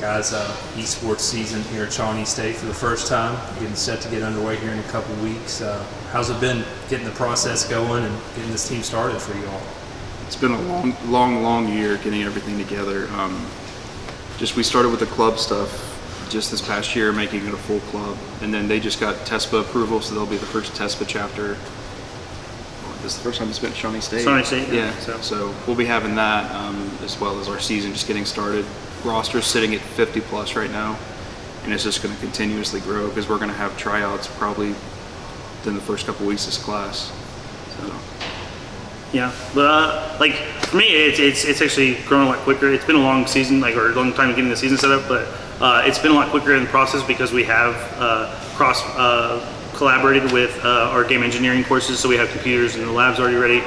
Guys, eSports season here at Shawnee State for the first time, getting set to get underway here in a couple weeks. How's it been getting the process going and getting this team started for you all? It's been a long year getting everything together. We started with the club stuff just this past year, making it a full club, and then they just got TESPA approval, so they'll be the first TESPA chapter. This is the first time it's been at Shawnee State. Shawnee State, yeah. So we'll be having that as well as our season just getting started. Roster's sitting at 50 plus right now, and it's just going to continuously grow because we're going to have tryouts probably within the first couple weeks of this class. So. Yeah, but like for me, it's actually grown a lot quicker. It's been a long season, or a long time getting the season set up, but it's been a lot quicker in the process because we have collaborated with our game engineering courses, so we have computers in the labs already ready,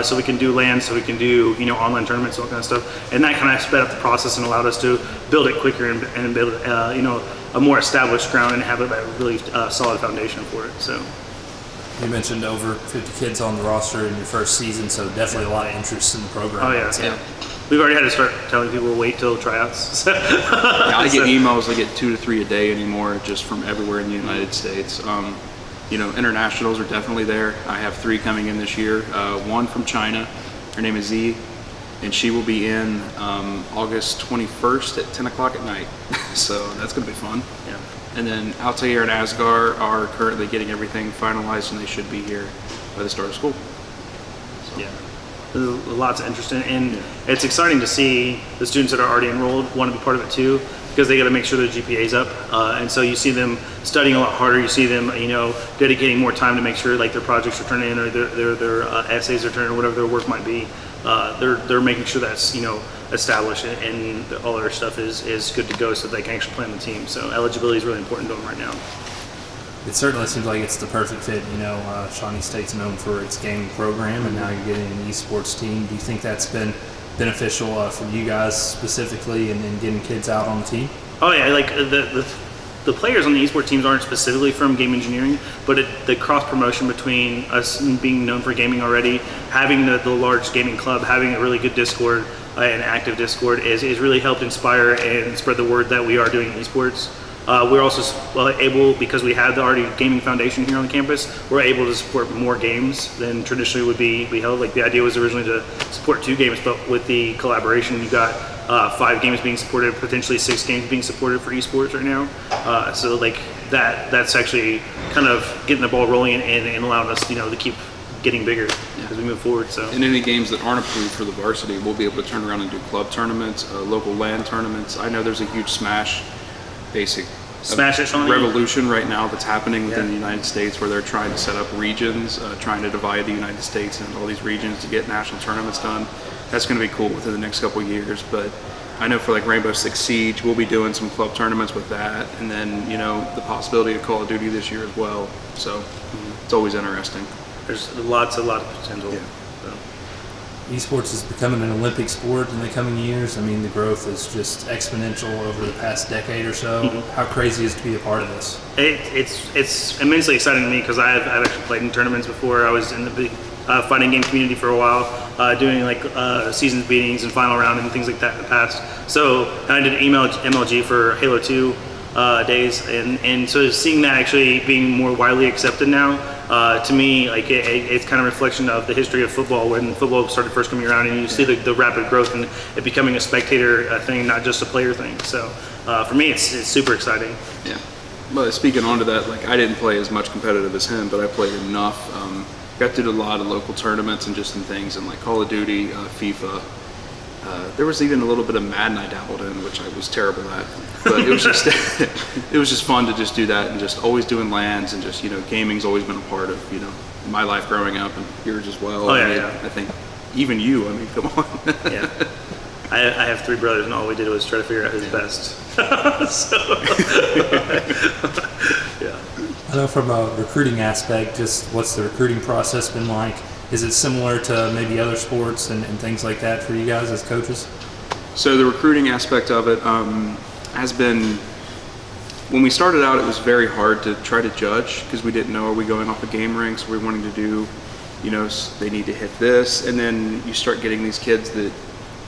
so we can do LAN, so we can do online tournaments, all kind of stuff, and that kind of sped up the process and allowed us to build it quicker and build a more established ground and have a really solid foundation for it. So. You mentioned over 50 kids on the roster in your first season, so definitely a lot of interest in the program. Oh yeah. We've already had to start telling people to wait till tryouts. I get emails. I get 2 to 3 a day anymore, just from everywhere in the United States. Internationals are definitely there. I have 3 coming in this year. One from China, her name is Z, and she will be in August 21st at 10 o'clock at night. So that's going to be fun. Yeah. And then Altair and Asgar are currently getting everything finalized, and they should be here by the start of school. So. Yeah. There's lots of interest in it, and it's exciting to see the students that are already enrolled want to be part of it too, because they got to make sure their GPA's up, and so you see them studying a lot harder. You see them, dedicating more time to make sure their projects are turning in, or their essays are turning, or whatever their work might be. They're making sure that's established and all their stuff is good to go, so they can actually play on the team. So eligibility is really important to them right now. It certainly seems like it's the perfect fit. Shawnee State's known for its gaming program, and now you're getting an esports team. Do you think that's been beneficial for you guys specifically and getting kids out on the team? Oh yeah, the players on the esports teams aren't specifically from game engineering, but the cross promotion between us being known for gaming already, having the large gaming club, having a really good Discord, an active Discord, is really helped inspire and spread the word that we are doing esports. We're also able, because we have the already gaming foundation here on the campus, we're able to support more games than traditionally would be held. The idea was originally to support 2 games, but with the collaboration, you got 5 games being supported, potentially 6 games being supported for esports right now. So that's actually kind of getting the ball rolling and allowing us, to keep getting bigger as we move forward. So. And any games that aren't approved for the varsity, we'll be able to turn around and do club tournaments, local LAN tournaments. I know there's a huge Smash revolution right now that's happening within the United States, where they're trying to set up regions, trying to divide the United States into all these regions to get national tournaments done. That's going to be cool within the next couple of years. But I know for Rainbow Six Siege, we'll be doing some club tournaments with that, and then the possibility of Call of Duty this year as well. So it's always interesting. There's a lot of potential. Yeah. Esports is becoming an Olympic sport in the coming years. The growth is just exponential over the past decade or so. How crazy is it to be a part of this? It's immensely exciting to me because I've actually played in tournaments before. I was in the big fighting game community for a while, doing seasons meetings and final round and things like that in the past. So I did MLG for Halo 2 days, and so seeing that actually being more widely accepted now, to me, it's kind of a reflection of the history of football, when football started first coming around, and you see the rapid growth and it becoming a spectator thing, not just a player thing. So for me, it's super exciting. Yeah. But speaking on to that, I didn't play as much competitive as him, but I played enough. Got to do a lot of local tournaments and just some things in Call of Duty, FIFA. There was even a little bit of Madden I dabbled in, which I was terrible at. But it was just it was just fun to just do that, and just always doing LANs, and just gaming's always been a part of my life growing up, and yours as well. I think even you. Come on. Yeah. I have 3 brothers, and all we did was try to figure out who's best. Yeah. I know from a recruiting aspect, just what's the recruiting process been like? Is it similar to maybe other sports and things like that for you guys as coaches? So the recruiting aspect of it has been, when we started out, it was very hard to try to judge, because we didn't know, are we going off of game ranks? We're wanting to do, they need to hit this. And then you start getting these kids that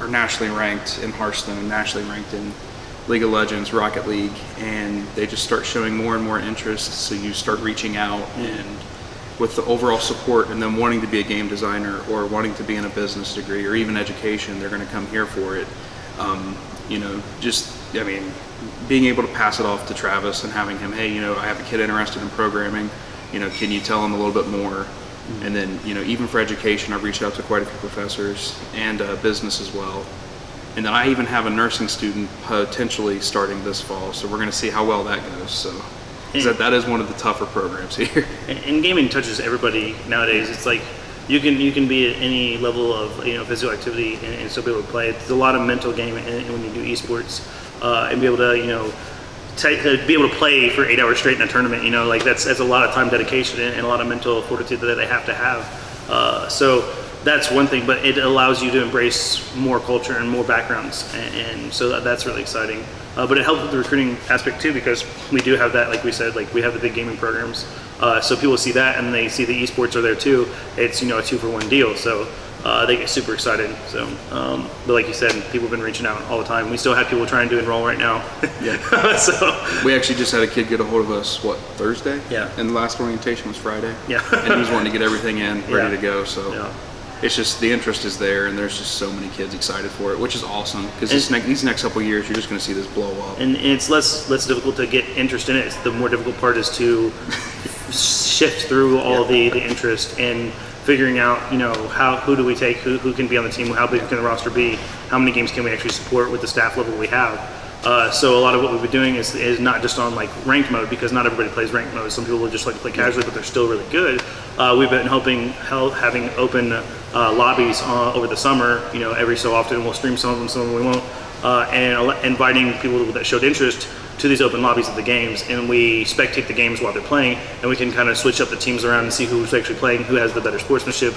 are nationally ranked in Hearthstone, nationally ranked in League of Legends, Rocket League, and they just start showing more and more interest. So you start reaching out, and with the overall support and them wanting to be a game designer or wanting to be in a business degree or even education, they're going to come here for it. Being able to pass it off to Travis and having him, hey, I have a kid interested in programming, can you tell him a little bit more? And then, even for education, I've reached out to quite a few professors and business as well. And then I even have a nursing student potentially starting this fall, so we're going to see how well that goes. So that is one of the tougher programs here. And gaming touches everybody nowadays. It's like you can be at any level of physical activity and still be able to play. It's a lot of mental game when you do esports, and be able to to be able to play for 8 hours straight in a tournament. That's a lot of time dedication and a lot of mental fortitude that they have to have. So that's one thing, but it allows you to embrace more culture and more backgrounds, and so that's really exciting. But it helps with the recruiting aspect too, because we do have that, like we said, we have the big gaming programs. So people see that and they see the esports are there too. It's a 2-for-1 deal, so they get super excited. So, but like you said, people have been reaching out all the time. We still have people trying to enroll right now. Yeah. So we actually just had a kid get a hold of us, Thursday? Yeah. And the last orientation was Friday. Yeah. And he was wanting to get everything in, ready to go. So. Yeah. It's just the interest is there, and there's just so many kids excited for it, which is awesome. Because these next couple of years, you're just going to see this blow up. And it's less difficult to get interest in it. The more difficult part is to shift through all the interest and figuring out, who do we take, who can be on the team, how big can the roster be, how many games can we actually support with the staff level we have. So a lot of what we've been doing is not just on ranked mode, because not everybody plays ranked mode. Some people will just like to play casually, but they're still really good. We've been having open lobbies over the summer. Every so often we'll stream some of them we won't, and inviting people that showed interest to these open lobbies of the games, and we spectate the games while they're playing, and we can kind of switch up the teams around and see who's actually playing, who has the better sportsmanship,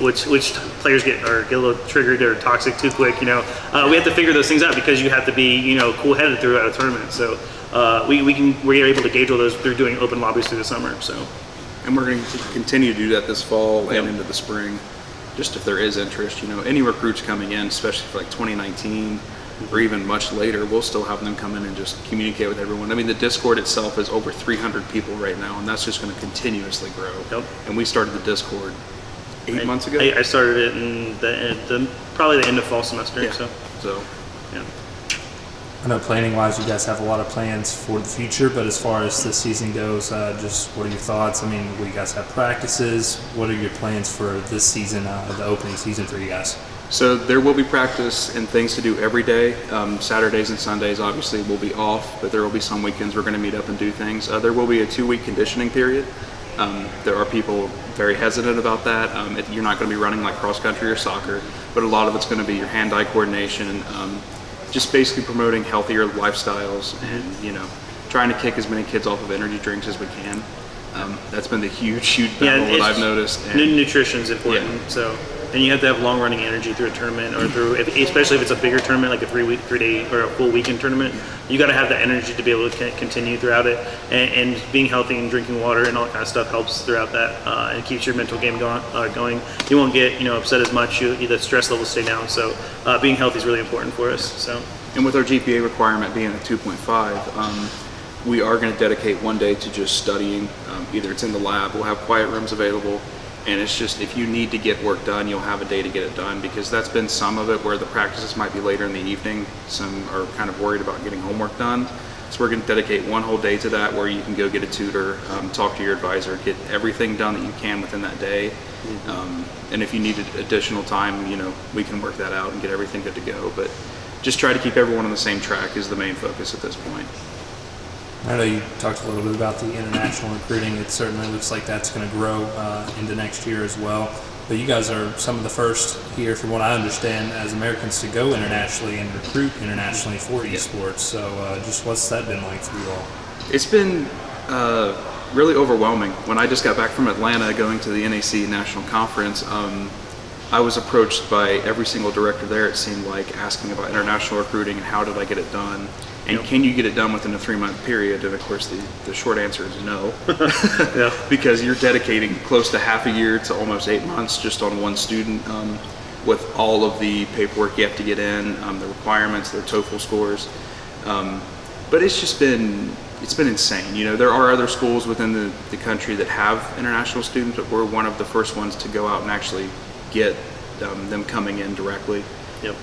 which players get a little triggered or toxic too quick. We have to figure those things out, because you have to be cool-headed throughout a tournament. So we are able to gauge all those through doing open lobbies through the summer. So, and we're going to continue to do that this fall and into the spring. Just if there is interest, any recruits coming in, especially for 2019. Or even much later, we'll still have them come in and just communicate with everyone. I mean, the Discord itself is over 300 people right now, and that's just going to continuously grow. Yep. And we started the Discord 8 months ago. I started it in probably the end of fall semester. Yeah. So, yeah. I know planning-wise, you guys have a lot of plans for the future, but as far as this season goes, just what are your thoughts? I mean, will you guys have practices? What are your plans for this season, the opening season for you guys? So there will be practice and things to do every day. Saturdays and Sundays obviously will be off, but there will be some weekends we're going to meet up and do things. There will be a 2-week conditioning period. There are people very hesitant about that. You're not going to be running like cross country or soccer, but a lot of it's going to be your hand-eye coordination, just basically promoting healthier lifestyles and trying to kick as many kids off of energy drinks as we can. That's been the huge battle that I've noticed. And nutrition's important. Yeah. So. And you have to have long-running energy through a tournament, or especially if it's a bigger tournament, like a 3-day or a full weekend tournament. You got to have that energy to be able to continue throughout it, and being healthy and drinking water and all that kind of stuff helps throughout that, and keeps your mental game going. You won't get upset as much. The stress levels stay down. So being healthy is really important for us. So. And with our GPA requirement being a 2.5, we are going to dedicate one day to just studying. Either it's in the lab, we'll have quiet rooms available. And it's just, if you need to get work done, you'll have a day to get it done, because that's been some of it where the practices might be later in the evening. Some are kind of worried about getting homework done. So we're going to dedicate one whole day to that, where you can go get a tutor, talk to your advisor, get everything done that you can within that day. And if you needed additional time, we can work that out and get everything good to go. But just try to keep everyone on the same track is the main focus at this point. I know you talked a little bit about the international recruiting. It certainly looks like that's going to grow into next year as well. But you guys are some of the first here, from what I understand, as Americans to go internationally and recruit internationally for eSports. So just what's that been like for you all? It's been really overwhelming. When I just got back from Atlanta going to the NAC National Conference, I was approached by every single director there, it seemed like, asking about international recruiting and how did I get it done. And can you get it done within a 3-month period? And of course, the short answer is no. Because you're dedicating close to half a year to almost 8 months just on one student, with all of the paperwork you have to get in, the requirements, their TOEFL scores. But it's been insane. You know, there are other schools within the country that have international students, but we're one of the first ones to go out and actually get them coming in directly,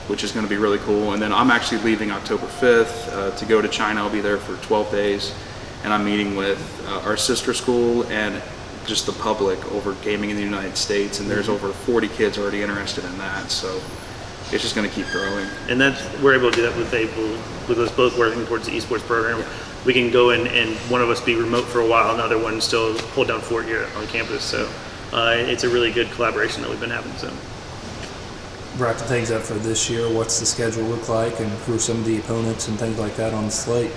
which is going to be really cool. And then I'm actually leaving October 5th to go to China. I'll be there for 12 days, and I'm meeting with our sister school and just the public over gaming in the United States, and there's over 40 kids already interested in that, so it's just going to keep growing. And we're able to do that with us both working towards the esports program. We can go in and one of us be remote for a while, and the other one still hold down fort here on campus. So it's a really good collaboration that we've been having. So Wrapping things up for this year, what's the schedule look like, and who are some of the opponents and things like that on the slate?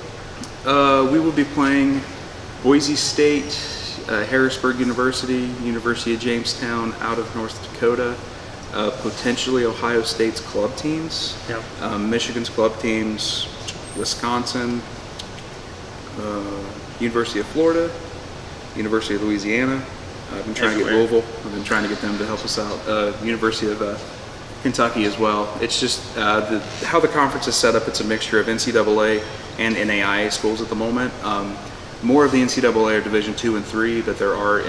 We will be playing Boise State, Harrisburg University, University of Jamestown out of North Dakota, potentially Ohio State's club teams, Michigan's club teams, Wisconsin, University of Florida, University of Louisiana. I've been trying to get Louisville. I've been trying to get them to help us out. University of Kentucky as well. It's just how the conference is set up. It's a mixture of NCAA and NAIA schools at the moment. More of the NCAA are Division II and III, but there are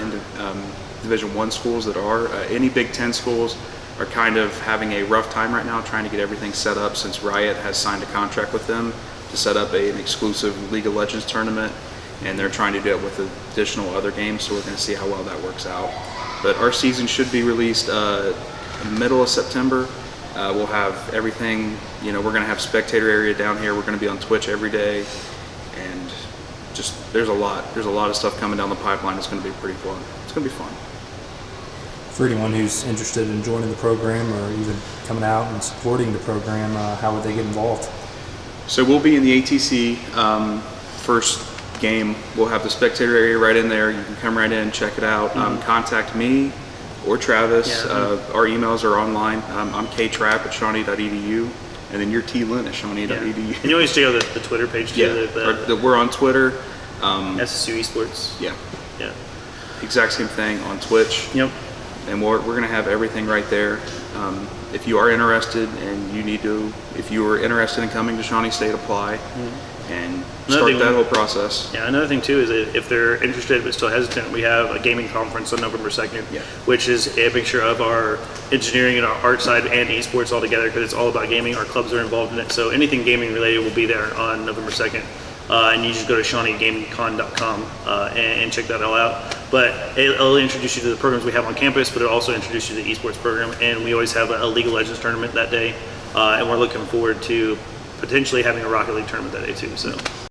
Division I schools that are. Any Big Ten schools are kind of having a rough time right now trying to get everything set up, since Riot has signed a contract with them to set up an exclusive League of Legends tournament, and they're trying to do it with additional other games, so we're going to see how well that works out. But our season should be released middle of September. We'll have everything, we're going to have spectator area down here. We're going to be on Twitch every day, and just there's a lot of stuff coming down the pipeline. It's going to be pretty fun. It's going to be fun. For anyone who's interested in joining the program or even coming out and supporting the program, how would they get involved? So we'll be in the ATC first game. We'll have the spectator area right in there. You can come right in, check it out. Contact me or Travis. Our emails are online. I'm ktrapp@shawnee.edu, and then you're tlynn at shawnee.edu. And you always check out the Twitter page too. We're on Twitter. SSU eSports. Yeah. Exact same thing on Twitch. Yep. And we're going to have everything right there. If you are interested and if you are interested in coming to Shawnee State, apply and start that whole process. Yeah, another thing too is that if they're interested but still hesitant, we have a gaming conference on November 2nd, which is a mixture of our engineering and our art side and esports all together, because it's all about gaming. Our clubs are involved in it, so anything gaming related will be there on November 2nd. And you just go to ShawneeGamingCon.com and check that all out. But it'll introduce you to the programs we have on campus, but it'll also introduce you to the esports program. And we always have a League of Legends tournament that day, and we're looking forward to potentially having a Rocket League tournament that day too. So.